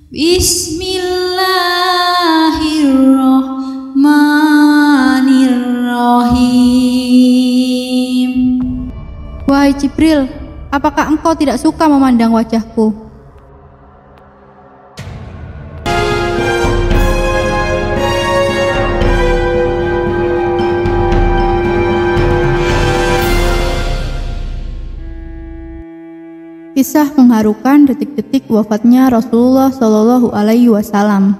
Bismillahirrahmanirrahim. Wahai Jibril, apakah engkau tidak suka memandang wajahku? Kisah mengharukan detik-detik wafatnya Rasulullah Shallallahu Alaihi Wasallam.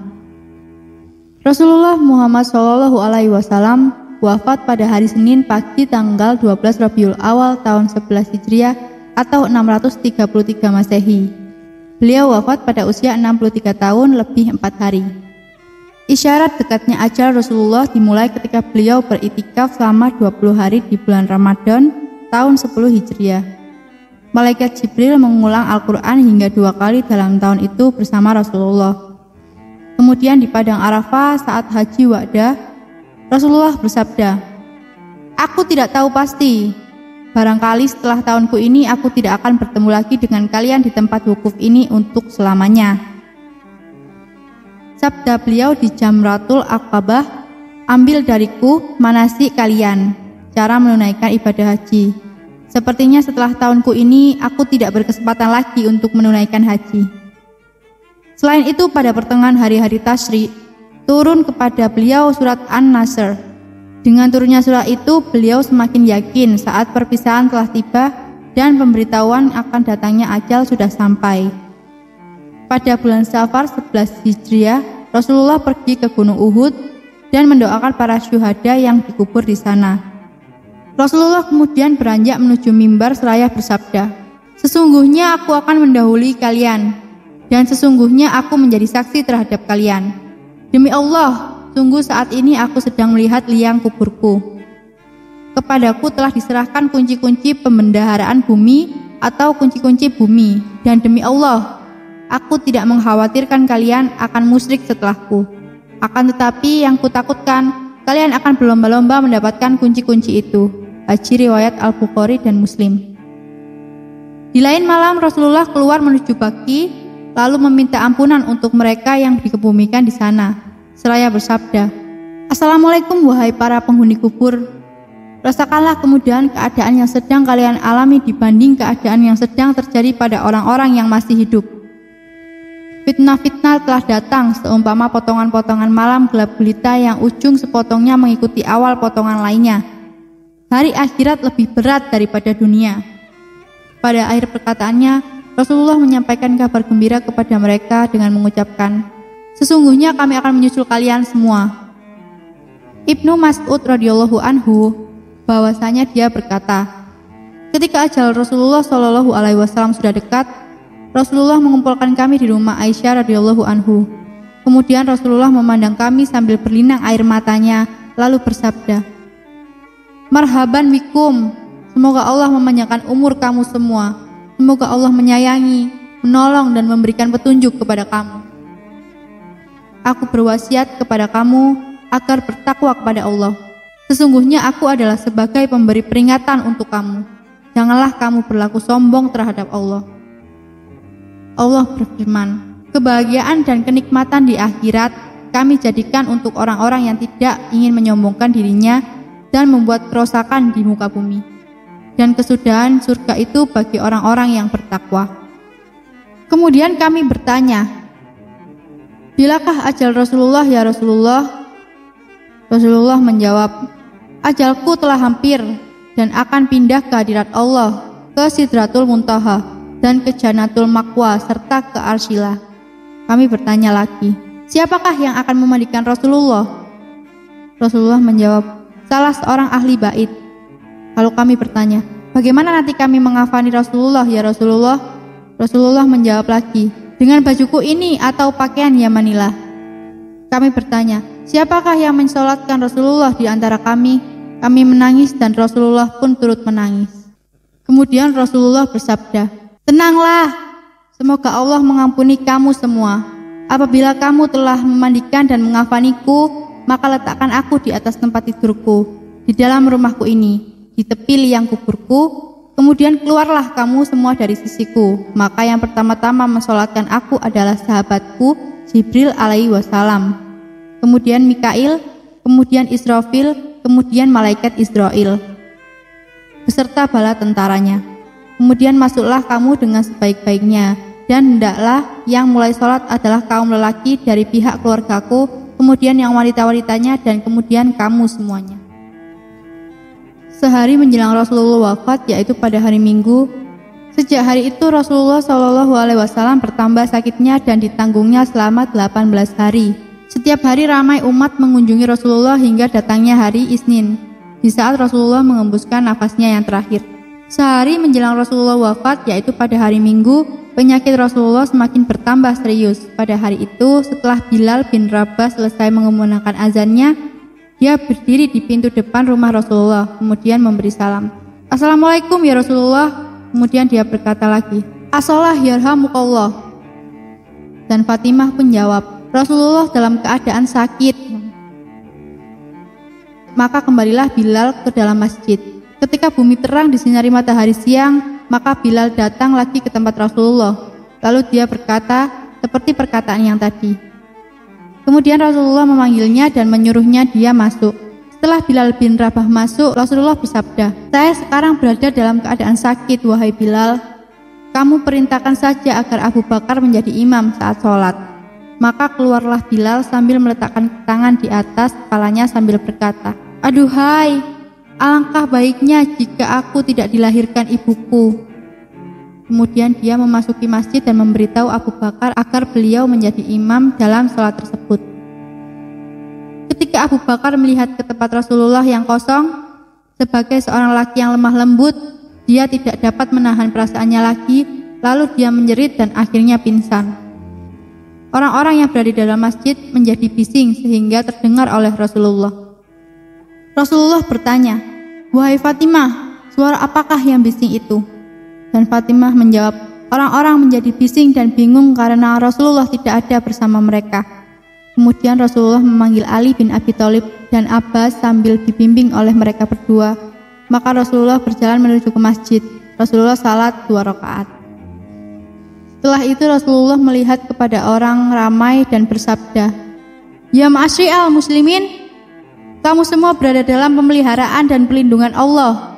Rasulullah Muhammad Shallallahu Alaihi Wasallam wafat pada hari Senin pagi tanggal 12 Rabiul Awal tahun 11 Hijriah atau 633 Masehi. Beliau wafat pada usia 63 tahun lebih 4 hari. Isyarat dekatnya ajal Rasulullah dimulai ketika beliau beritikaf selama 20 hari di bulan Ramadan tahun 10 Hijriah. Malaikat Jibril mengulang Al-Quran hingga 2 kali dalam tahun itu bersama Rasulullah. Kemudian di Padang Arafah saat Haji Wa'dah, Rasulullah bersabda, "Aku tidak tahu pasti. Barangkali setelah tahunku ini aku tidak akan bertemu lagi dengan kalian di tempat wukuf ini untuk selamanya." Sabda beliau di Jamratul Aqabah, "Ambil dariku manasik kalian, cara menunaikan ibadah haji. Sepertinya setelah tahunku ini aku tidak berkesempatan lagi untuk menunaikan haji." Selain itu pada pertengahan hari-hari Tasyrik turun kepada beliau surat An-Nasr. Dengan turunnya surat itu beliau semakin yakin saat perpisahan telah tiba dan pemberitahuan akan datangnya ajal sudah sampai. Pada bulan Safar 11 Hijriah, Rasulullah pergi ke Gunung Uhud dan mendoakan para syuhada yang dikubur di sana. Rasulullah kemudian beranjak menuju mimbar seraya bersabda, "Sesungguhnya aku akan mendahului kalian, dan sesungguhnya aku menjadi saksi terhadap kalian. Demi Allah, sungguh saat ini aku sedang melihat liang kuburku. Kepadaku telah diserahkan kunci-kunci pembendaharaan bumi atau kunci-kunci bumi, dan demi Allah, aku tidak mengkhawatirkan kalian akan musyrik setelahku. Akan tetapi yang kutakutkan, kalian akan berlomba-lomba mendapatkan kunci-kunci itu." Haji riwayat Al-Bukhari dan Muslim. Di lain malam Rasulullah keluar menuju Baqi lalu meminta ampunan untuk mereka yang dikebumikan di sana. Seraya bersabda, "Assalamualaikum wahai para penghuni kubur. Rasakanlah kemudahan keadaan yang sedang kalian alami dibanding keadaan yang sedang terjadi pada orang-orang yang masih hidup. Fitnah-fitnah telah datang seumpama potongan-potongan malam gelap gulita yang ujung sepotongnya mengikuti awal potongan lainnya. Hari akhirat lebih berat daripada dunia." Pada akhir perkataannya, Rasulullah menyampaikan kabar gembira kepada mereka dengan mengucapkan, "Sesungguhnya kami akan menyusul kalian semua." Ibnu Mas'ud radhiyallahu anhu bahwasanya dia berkata, ketika ajal Rasulullah Shallallahu Alaihi Wasallam sudah dekat, Rasulullah mengumpulkan kami di rumah Aisyah radhiyallahu anhu. Kemudian Rasulullah memandang kami sambil berlinang air matanya, lalu bersabda, "Marhaban bikum, semoga Allah memanjangkan umur kamu semua. Semoga Allah menyayangi, menolong dan memberikan petunjuk kepada kamu. Aku berwasiat kepada kamu agar bertakwa kepada Allah. Sesungguhnya aku adalah sebagai pemberi peringatan untuk kamu. Janganlah kamu berlaku sombong terhadap Allah." Allah berfirman, "Kebahagiaan dan kenikmatan di akhirat kami jadikan untuk orang-orang yang tidak ingin menyombongkan dirinya dan membuat kerusakan di muka bumi. Dan kesudahan surga itu bagi orang-orang yang bertakwa." Kemudian kami bertanya, "Bilakah ajal Rasulullah ya Rasulullah?" Rasulullah menjawab, "Ajalku telah hampir dan akan pindah ke hadirat Allah, ke Sidratul Muntaha dan ke Jannatul Ma'wa serta ke Arsyilah." Kami bertanya lagi, "Siapakah yang akan memandikan Rasulullah?" Rasulullah menjawab, "Salah seorang ahli bait." Lalu kami bertanya, "Bagaimana nanti kami mengafani Rasulullah ya Rasulullah?" Rasulullah menjawab lagi, "Dengan bajuku ini atau pakaian Yamanilah." Kami bertanya, "Siapakah yang mensolatkan Rasulullah di antara kami?" Kami menangis dan Rasulullah pun turut menangis. Kemudian Rasulullah bersabda, "Tenanglah, semoga Allah mengampuni kamu semua. Apabila kamu telah memandikan dan mengafaniku, maka letakkan aku di atas tempat tidurku, di dalam rumahku ini, di tepi liang kuburku, Kemudian keluarlah kamu semua dari sisiku. Maka yang pertama-tama mensolatkan aku adalah sahabatku Jibril alaihi wassalam, kemudian Mikail, kemudian Israfil, kemudian malaikat Israil beserta bala tentaranya. Kemudian masuklah kamu dengan sebaik-baiknya, dan hendaklah yang mulai sholat adalah kaum lelaki dari pihak keluargaku, kemudian yang wanita-wanitanya, dan kemudian kamu semuanya. Sehari menjelang Rasulullah wafat, yaitu pada hari Minggu. Sejak hari itu Rasulullah SAW bertambah sakitnya dan ditanggungnya selama 18 hari. Setiap hari ramai umat mengunjungi Rasulullah hingga datangnya hari Isnin, di saat Rasulullah mengembuskan nafasnya yang terakhir. Sehari menjelang Rasulullah wafat, yaitu pada hari Minggu, penyakit Rasulullah semakin bertambah serius. Pada hari itu, setelah Bilal bin Rabah selesai mengumandangkan azannya, dia berdiri di pintu depan rumah Rasulullah, kemudian memberi salam. Assalamualaikum ya Rasulullah. Kemudian dia berkata lagi, As-salah yarhamukallah. Dan Fatimah pun jawab, Rasulullah dalam keadaan sakit. Maka kembalilah Bilal ke dalam masjid. Ketika bumi terang disinari matahari siang, maka Bilal datang lagi ke tempat Rasulullah. Lalu dia berkata seperti perkataan yang tadi. Kemudian Rasulullah memanggilnya dan menyuruhnya dia masuk. Setelah Bilal bin Rabah masuk, Rasulullah bersabda, saya sekarang berada dalam keadaan sakit, wahai Bilal. Kamu perintahkan saja agar Abu Bakar menjadi imam saat sholat. Maka keluarlah Bilal sambil meletakkan tangan di atas kepalanya sambil berkata, aduhai, alangkah baiknya jika aku tidak dilahirkan ibuku. Kemudian dia memasuki masjid dan memberitahu Abu Bakar agar beliau menjadi imam dalam sholat tersebut. Ketika Abu Bakar melihat ke tempat Rasulullah yang kosong, sebagai seorang laki yang lemah lembut, dia tidak dapat menahan perasaannya lagi, lalu dia menjerit dan akhirnya pingsan. Orang-orang yang berada di dalam masjid menjadi bising sehingga terdengar oleh Rasulullah. Rasulullah bertanya, wahai Fatimah, suara apakah yang bising itu? Dan Fatimah menjawab, orang-orang menjadi bising dan bingung karena Rasulullah tidak ada bersama mereka. Kemudian Rasulullah memanggil Ali bin Abi Thalib dan Abbas sambil dibimbing oleh mereka berdua. Maka Rasulullah berjalan menuju ke masjid. Rasulullah salat 2 rakaat. Setelah itu Rasulullah melihat kepada orang ramai dan bersabda, ya ma'asyiral muslimin, kamu semua berada dalam pemeliharaan dan pelindungan Allah.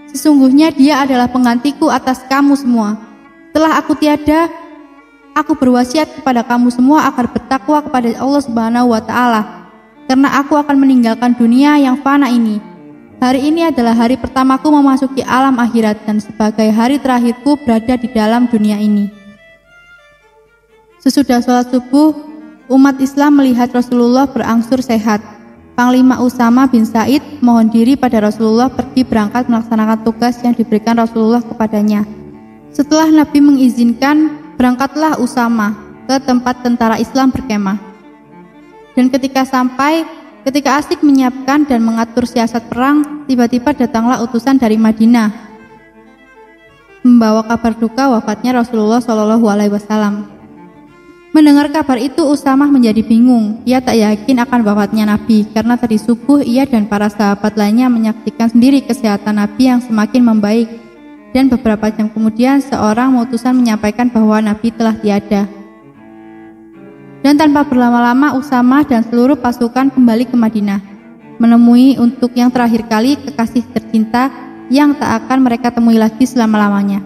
Sesungguhnya dia adalah penggantiku atas kamu semua. Setelah aku tiada, aku berwasiat kepada kamu semua agar bertakwa kepada Allah Subhanahu wa Ta'ala, karena aku akan meninggalkan dunia yang fana ini. Hari ini adalah hari pertamaku memasuki alam akhirat dan sebagai hari terakhirku berada di dalam dunia ini. Sesudah sholat subuh, umat Islam melihat Rasulullah berangsur sehat. Panglima Usama bin Said mohon diri pada Rasulullah pergi berangkat melaksanakan tugas yang diberikan Rasulullah kepadanya. Setelah Nabi mengizinkan, berangkatlah Usama ke tempat tentara Islam berkemah. Dan ketika asik menyiapkan dan mengatur siasat perang, tiba-tiba datanglah utusan dari Madinah membawa kabar duka wafatnya Rasulullah SAW. Mendengar kabar itu, Usamah menjadi bingung. Ia tak yakin akan wafatnya Nabi, karena tadi subuh ia dan para sahabat lainnya menyaksikan sendiri kesehatan Nabi yang semakin membaik. Dan beberapa jam kemudian, seorang utusan menyampaikan bahwa Nabi telah tiada. Dan tanpa berlama-lama, Usamah dan seluruh pasukan kembali ke Madinah, menemui untuk yang terakhir kali kekasih tercinta yang tak akan mereka temui lagi selama-lamanya.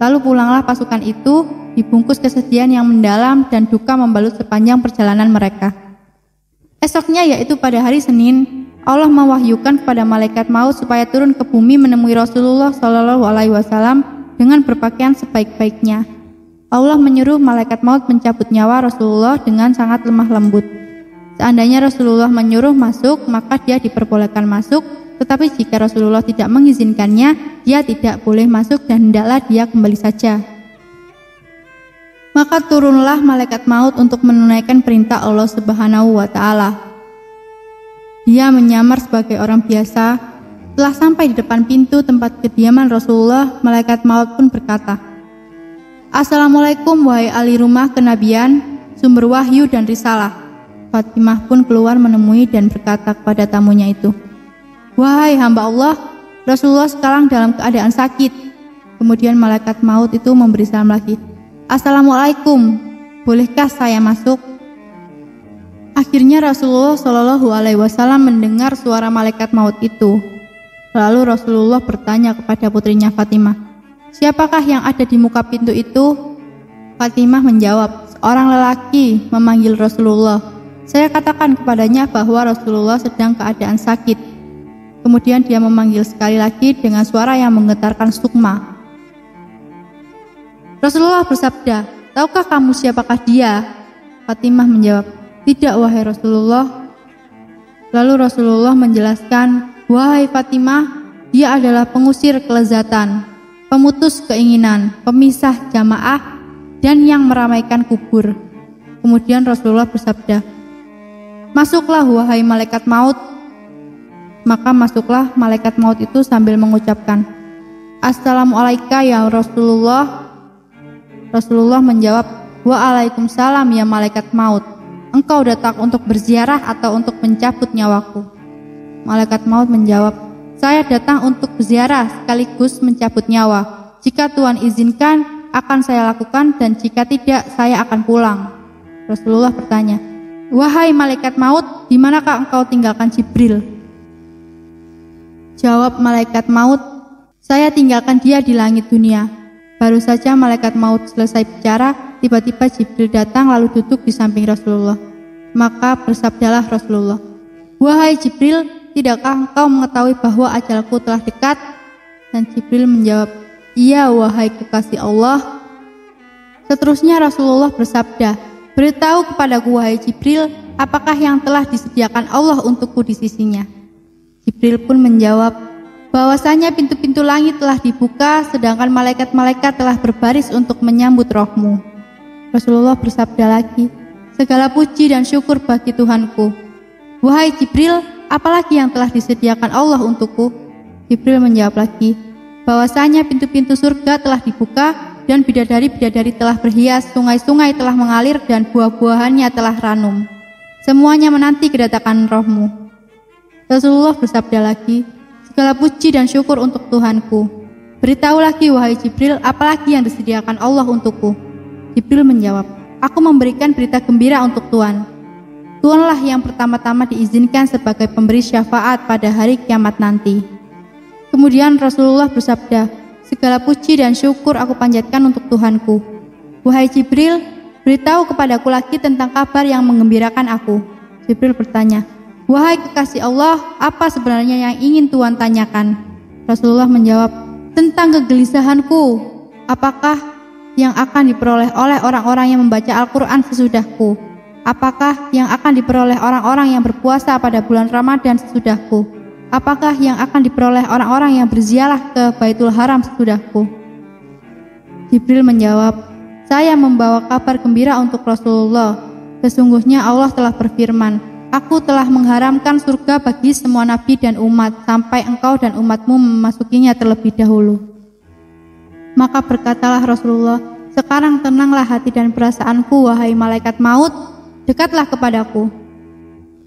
Lalu pulanglah pasukan itu, dibungkus kesedihan yang mendalam dan duka membalut sepanjang perjalanan mereka. Esoknya, yaitu pada hari Senin, Allah mewahyukan kepada malaikat maut supaya turun ke bumi menemui Rasulullah SAW dengan berpakaian sebaik-baiknya. Allah menyuruh malaikat maut mencabut nyawa Rasulullah dengan sangat lemah lembut. Seandainya Rasulullah menyuruh masuk, maka dia diperbolehkan masuk, tetapi jika Rasulullah tidak mengizinkannya, dia tidak boleh masuk dan hendaklah dia kembali saja. Maka turunlah malaikat maut untuk menunaikan perintah Allah Subhanahu wa Ta'ala. Dia menyamar sebagai orang biasa. Setelah sampai di depan pintu tempat kediaman Rasulullah, malaikat maut pun berkata, Assalamualaikum wahai ahli rumah kenabian, sumber wahyu dan risalah. Fatimah pun keluar menemui dan berkata kepada tamunya itu, wahai hamba Allah, Rasulullah sekarang dalam keadaan sakit. Kemudian malaikat maut itu memberi salam lagi. Assalamualaikum, bolehkah saya masuk? Akhirnya Rasulullah Shallallahu Alaihi Wasallam mendengar suara malaikat maut itu. Lalu Rasulullah bertanya kepada putrinya Fatimah, siapakah yang ada di muka pintu itu? Fatimah menjawab, seorang lelaki memanggil Rasulullah. Saya katakan kepadanya bahwa Rasulullah sedang keadaan sakit. Kemudian dia memanggil sekali lagi dengan suara yang menggetarkan sukma. Rasulullah bersabda, tahukah kamu siapakah dia? Fatimah menjawab, tidak wahai Rasulullah. Lalu Rasulullah menjelaskan, wahai Fatimah, dia adalah pengusir kelezatan, pemutus keinginan, pemisah jamaah, dan yang meramaikan kubur. Kemudian Rasulullah bersabda, masuklah wahai malaikat maut. Maka masuklah malaikat maut itu sambil mengucapkan, Assalamualaikum ya Rasulullah. Rasulullah menjawab, waalaikumsalam ya malaikat maut. Engkau datang untuk berziarah atau untuk mencabut nyawaku? Malaikat maut menjawab, saya datang untuk berziarah sekaligus mencabut nyawa. Jika Tuhan izinkan, akan saya lakukan, dan jika tidak, saya akan pulang. Rasulullah bertanya, wahai malaikat maut, di manakah engkau tinggalkan Jibril? Jawab malaikat maut, saya tinggalkan dia di langit dunia. Baru saja malaikat maut selesai bicara, tiba-tiba Jibril datang lalu duduk di samping Rasulullah. Maka bersabdalah Rasulullah, wahai Jibril, tidakkah engkau mengetahui bahwa ajalku telah dekat? Dan Jibril menjawab, iya wahai kekasih Allah. Seterusnya Rasulullah bersabda, beritahu kepadaku wahai Jibril, apakah yang telah disediakan Allah untukku di sisinya? Jibril pun menjawab, bahwasanya pintu-pintu langit telah dibuka, sedangkan malaikat-malaikat telah berbaris untuk menyambut rohmu. Rasulullah bersabda lagi, segala puji dan syukur bagi Tuhanku. Wahai Jibril, apalagi yang telah disediakan Allah untukku? Jibril menjawab lagi, bahwasanya pintu-pintu surga telah dibuka, dan bidadari-bidadari telah berhias, sungai-sungai telah mengalir, dan buah-buahannya telah ranum. Semuanya menanti kedatangan rohmu. Rasulullah bersabda lagi, segala puji dan syukur untuk Tuhanku. Beritahu lagi wahai Jibril, apalagi yang disediakan Allah untukku? Jibril menjawab, aku memberikan berita gembira untuk Tuhan. Tuhanlah yang pertama-tama diizinkan sebagai pemberi syafaat pada hari kiamat nanti. Kemudian Rasulullah bersabda, segala puji dan syukur aku panjatkan untuk Tuhanku. Wahai Jibril, beritahu kepadaku lagi tentang kabar yang menggembirakan aku. Jibril bertanya, wahai kekasih Allah, apa sebenarnya yang ingin Tuhan tanyakan? Rasulullah menjawab, tentang kegelisahanku, apakah yang akan diperoleh oleh orang-orang yang membaca Al-Quran sesudahku? Apakah yang akan diperoleh orang-orang yang berpuasa pada bulan Ramadan sesudahku? Apakah yang akan diperoleh orang-orang yang berziarah ke Baitul Haram sesudahku? Jibril menjawab, saya membawa kabar gembira untuk Rasulullah. Sesungguhnya Allah telah berfirman, aku telah mengharamkan surga bagi semua nabi dan umat, sampai engkau dan umatmu memasukinya terlebih dahulu. Maka berkatalah Rasulullah, sekarang tenanglah hati dan perasaanku, wahai malaikat maut, dekatlah kepadaku.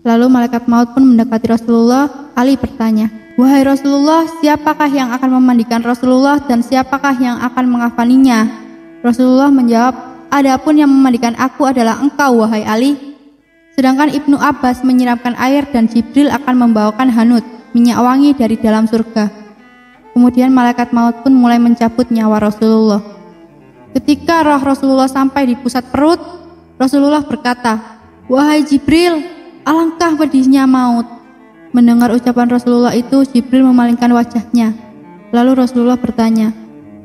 Lalu malaikat maut pun mendekati Rasulullah. Ali bertanya, wahai Rasulullah, siapakah yang akan memandikan Rasulullah dan siapakah yang akan mengafaninya? Rasulullah menjawab, adapun yang memandikan aku adalah engkau, wahai Ali. Sedangkan Ibnu Abbas menyiramkan air dan Jibril akan membawakan hanut, minyak wangi dari dalam surga. Kemudian malaikat maut pun mulai mencabut nyawa Rasulullah. Ketika roh Rasulullah sampai di pusat perut, Rasulullah berkata, wahai Jibril, alangkah pedihnya maut. Mendengar ucapan Rasulullah itu, Jibril memalingkan wajahnya. Lalu Rasulullah bertanya,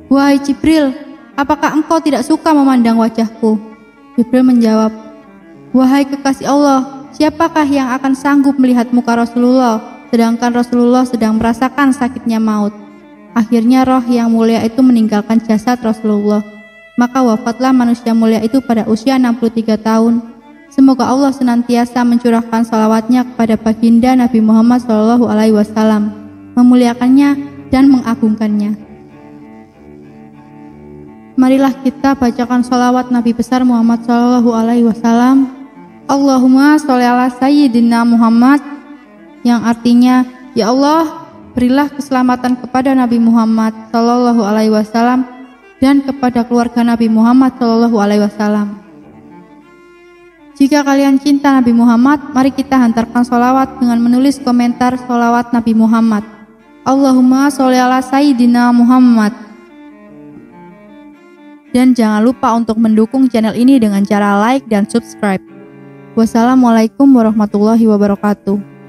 wahai Jibril, apakah engkau tidak suka memandang wajahku? Jibril menjawab, wahai kekasih Allah, siapakah yang akan sanggup melihat muka Rasulullah, sedangkan Rasulullah sedang merasakan sakitnya maut? Akhirnya roh yang mulia itu meninggalkan jasad Rasulullah. Maka wafatlah manusia mulia itu pada usia 63 tahun. Semoga Allah senantiasa mencurahkan salawatnya kepada baginda Nabi Muhammad SAW, memuliakannya dan mengagungkannya. Marilah kita bacakan salawat Nabi besar Muhammad SAW. Allahumma sholli ala sayyidina Muhammad, yang artinya, ya Allah, berilah keselamatan kepada Nabi Muhammad Shallallahu Alaihi Wasallam dan kepada keluarga Nabi Muhammad Shallallahu Alaihi Wasallam. Jika kalian cinta Nabi Muhammad, mari kita hantarkan sholawat dengan menulis komentar sholawat Nabi Muhammad. Allahumma sholli ala Sayyidina Muhammad. Dan jangan lupa untuk mendukung channel ini dengan cara like dan subscribe. Wassalamualaikum warahmatullahi wabarakatuh.